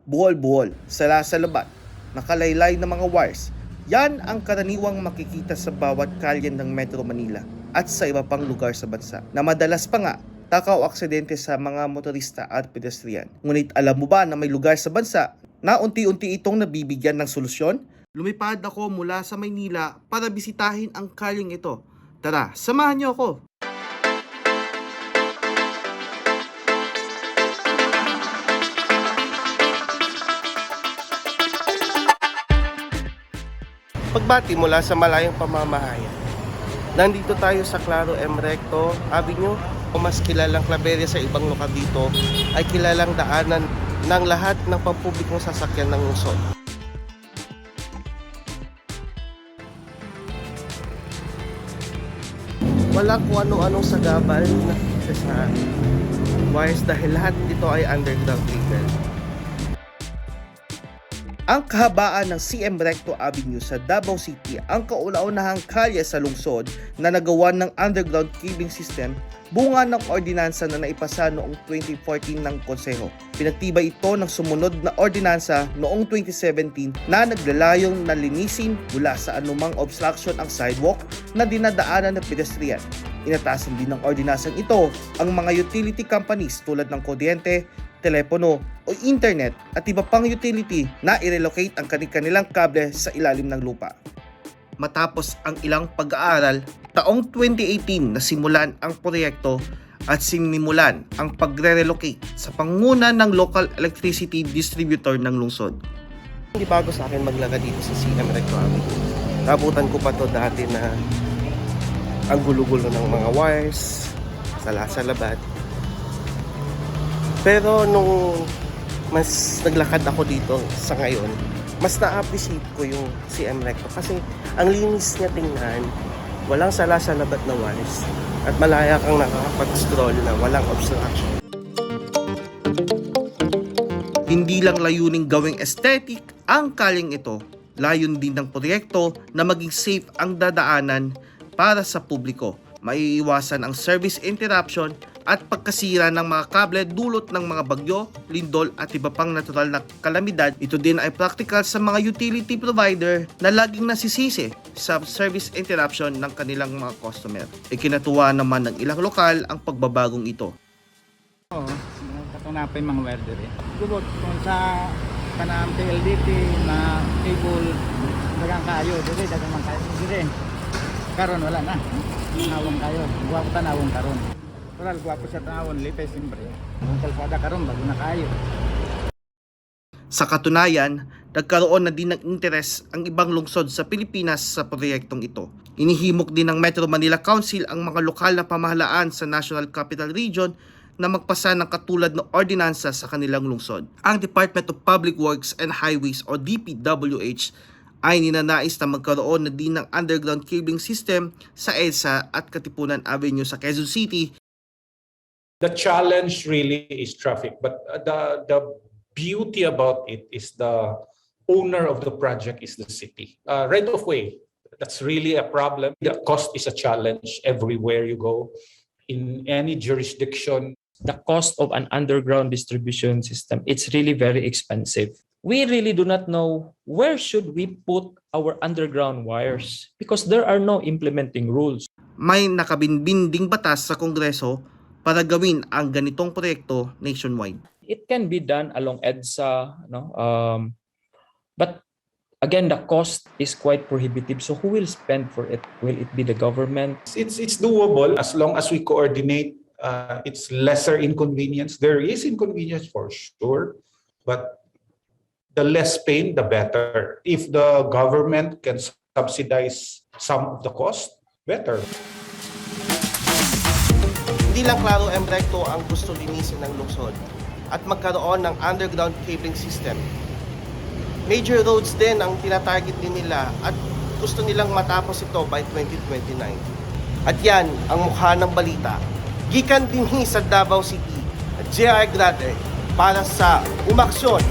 buhol-buhol, sala-salabat, nakalaylay na mga wires. Yan ang karaniwang makikita sa bawat kalye ng Metro Manila at sa iba pang lugar sa bansa na madalas pa nga takaw aksidente sa mga motorista at pedestrian. Ngunit alam mo ba na may lugar sa bansa na unti-unti itong nabibigyan ng solusyon? Lumipad ako mula sa Maynila para bisitahin ang kalyeng ito. Tara, samahan niyo ako! Pagbati mula sa malayong pamamahayan, nandito tayo sa Claro M. Recto Avenue, o mas kilalang Claveria sa ibang lugar dito ay kilalang daanan ng lahat ng pampublikong sasakyan ng lungsod. Wala kung ano-anong sagabal na sa wires dahil lahat ito ay underground cable. Ang kahabaan ng CM Recto Avenue sa Davao City ang kauna-unahang kalye sa lungsod na nagawa ng underground cabling system, bunga ng ordinansa na naipasa noong 2014 ng Konseho. Pinagtibay ito ng sumunod na ordinansa noong 2017 na naglalayong nalinisin mula sa anumang obstruction ang sidewalk na dinadaanan ng pedestrian. Inatasan din ng ordinansang ito ang mga utility companies tulad ng kuryente, telepono o internet at iba pang utility na i-relocate ang kanilang kable sa ilalim ng lupa. Matapos ang ilang pag-aaral, taong 2018 nasimulan ang proyekto at sinimulan ang pagre-relocate sa pangunguna ng local electricity distributor ng lungsod. Hindi bago sa akin maglakad dito sa CM Recto Avenue. Nabutan ko pa to dati na ang gulo-gulo ng mga wires, sala-salabat. Pero nung mas naglakad ako dito sa ngayon, mas na-appreciate ko yung CM Recto kasi ang linis niya tingnan, walang sala-salabat na wires at malaya kang nakakapag-stroll na walang obstruction. Hindi lang layuning gawing aesthetic ang kalyeng ito, layon din ng proyekto na maging safe ang dadaanan para sa publiko. Maiiwasan ang service interruption at pagkasira ng mga kable dulot ng mga bagyo, lindol at iba pang natural na kalamidad. Ito din ay practical sa mga utility provider na laging nasisisi sa service interruption ng kanilang mga customer. Ikinatuwa naman ng ilang lokal ang pagbabagong ito. Oo, katunapay mga welder eh. Gubot kung sa kanang PLDT na cable dagang kayo, dili dagang man kayo dire. Karon wala na. Nawong kayo. Guwapo tanawong karon. Wala guwapo sa tanawon lipay siyempre. Ang kalsada karon bago na kayo. Sa katunayan, nagkaroon na din ng interes ang ibang lungsod sa Pilipinas sa proyektong ito. Inihimok din ng Metro Manila Council ang mga lokal na pamahalaan sa National Capital Region na magpasa ng katulad ng ordinansa sa kanilang lungsod. Ang Department of Public Works and Highways o DPWH ay ninanais na magkaroon na din ng underground cabling system sa EDSA at Katipunan Avenue sa Quezon City. The challenge really is traffic, but the beauty about it is the owner of the project is the city. Right of way, that's really a problem. The cost is a challenge everywhere you go, in any jurisdiction. The cost of an underground distribution system, it's really very expensive. We really do not know where should we put our underground wires because there are no implementing rules. May nakabinbinding batas sa Kongreso para gawin ang ganitong proyekto nationwide. It can be done along EDSA, no? But again, the cost is quite prohibitive. So who will spend for it? Will it be the government? It's doable as long as we coordinate. It's lesser inconvenience. There is inconvenience for sure, but the less pain, the better. If the government can subsidize some of the cost, better. Hindi lang Claro M. Recto ang gusto linisin ng lungsod at magkaroon ng underground cabling system. Major roads din ang tinatarget din nila at gusto nilang matapos ito by 2029. At yan ang mukha ng balita. Gikan dinhi sa Davao City at JR Grade para sa Umaksyon.